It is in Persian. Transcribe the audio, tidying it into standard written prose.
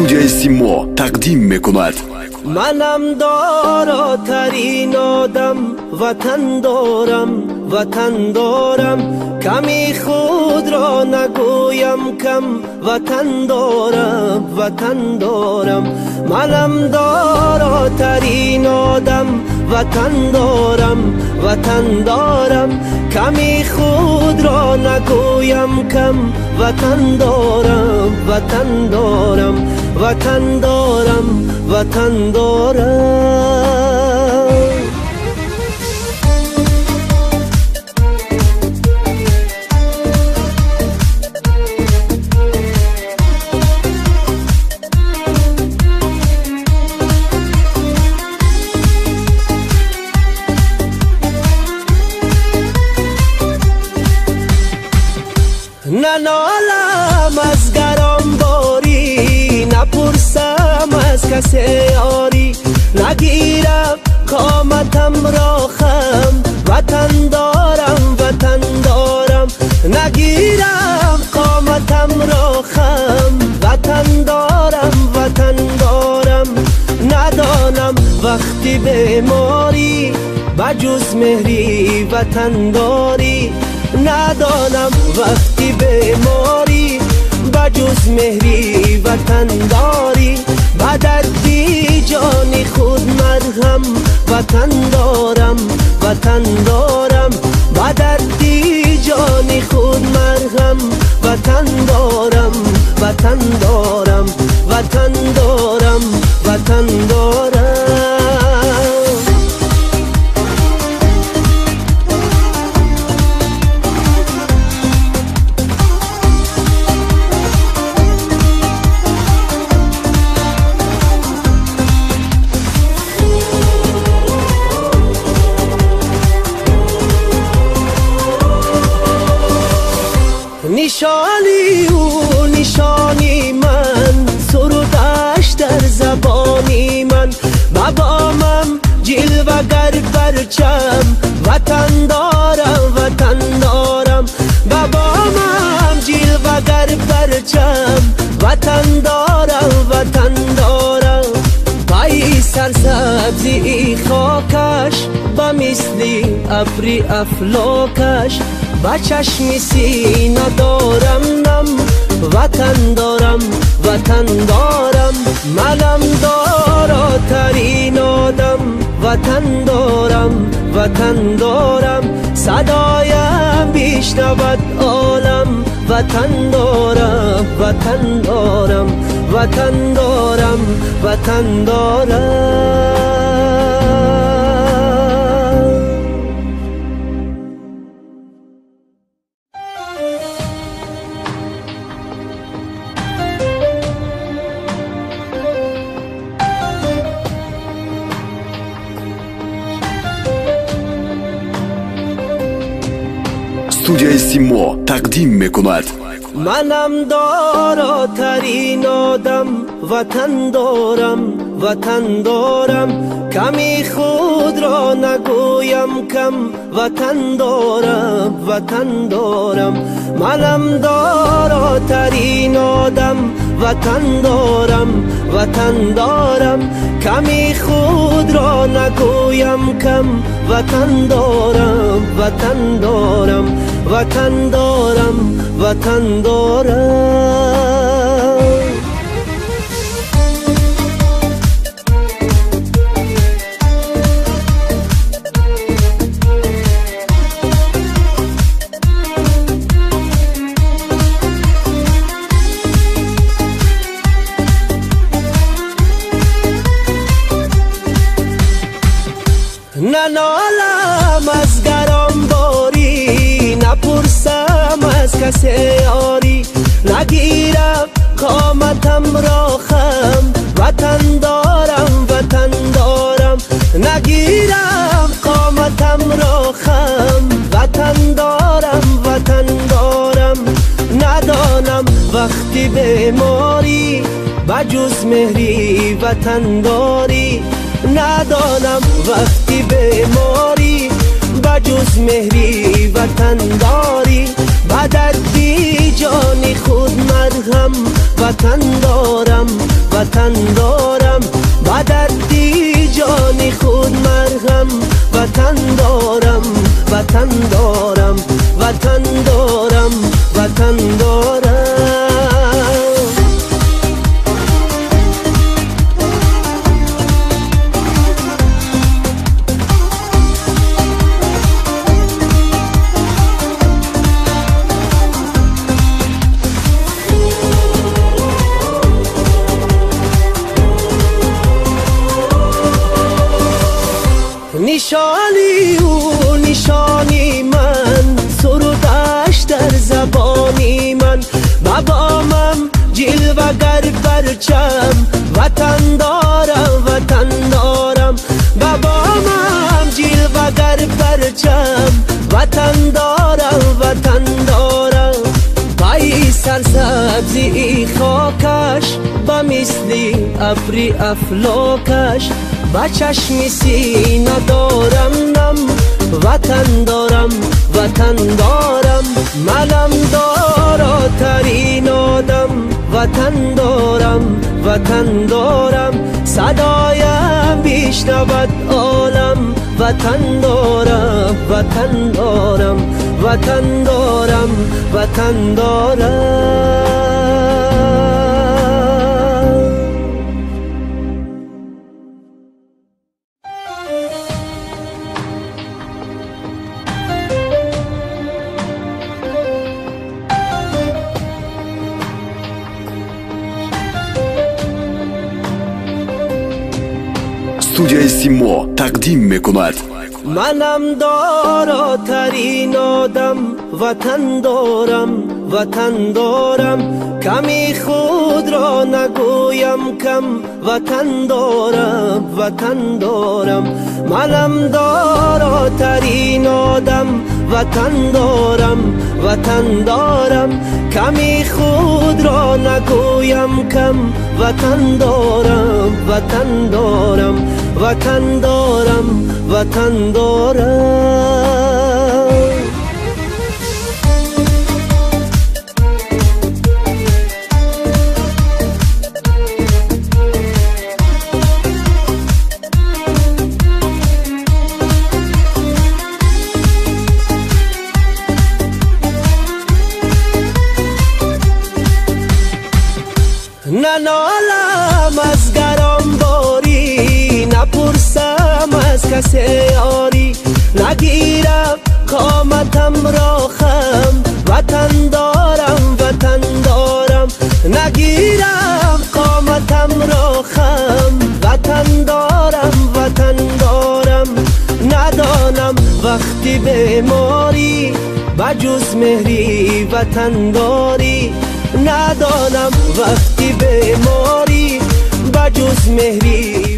студияи Симо тақдим мекунад. منم داراترین آدم، وطن دارم کمی خود را نگویم کم، وطن دارم منم داراترین آدم، وطن دارم کمی خود را نگویم کم، وطن دارم ننالم از گرانباری، نپرسم از کسی یاری، نگیرم قامتم را خم، وطن دارم نگیرم قامتم را خم، وطن دارم ندانم وقتی بیماری، بجز مهری وطن داری، ندانم وقتی بیماری، بجز مهری وطن داری، با دردی جان خود مرهم، وطن دارم با دردی جان خود مرهم، وطن دارم نشانی او نشانی من، سرودش در زبانی من، بابامم جلوگر پرچم، وطن دارم بابامم جلوگر پرچم، وطن دارم پای سرسبزی خاکش، با مثلی ابری افلاکش، با چشم سینه دارم نم، وطن دارم منم داراترین آدم، وطن دارم صدایم بیشنود عالم، وطن دارم студияи Симо тақдим мекунад. منم داراترین آدم، وطن دارم کمی خود را نگویم کم، وطن دارم منم داراترین آدم، وطن دارم کمی خود را نگویم کم، وطن دارم ننالم از گرانباری، نپرسم از کسی یاری، نگیرم قامتم را خم، وطن دارم نگیرم قامتم را خم، وطن دارم ندانم وقتی بیماری، بجز مهری وطن داری، ندانم وقتی بیماری، بجز مهری وطن داری، با دردی جان خود مرهم، وطن دارم وطن دارم وطن دارم وطن دارم نشانی او نشانی من سرودش در زبانی من بابامم جلوگر برچم وطن دارم وطن دارم بابامم جلوگر برچم وطن دارم وطن دارم پای سرسبزی خاکش با مثلی ابری افلاکش با چشم سینه دارم نم وطن دارم وطن دارم منم دارا ترین آدم وطن دارم وطن دارم صدایم بیشنود عالم وطن دارم وطن دارم وطن دارم وطن دارم استودیوی سیما تقدیم میکند منم دارا ترین آدم وطن دارم وطن دارم کمی خود را نگویم کم وطن دارم وطن دارم منم دارا ترین آدم وطن دارم وطن دارم کمی خود را نگویم کم وطن دارم وطن دارم وطن دارم وطن دارم ننالم از گرم باری نپرسم از کسی یاری نگیرم قامتم را خم وطن دارم وطن دارم نگیرم قامتم را خم وطن دارم وطن دارم ندانم وقتی بیماری بجز مهری وطن داری ندانم وقتی بیماری بجز مهری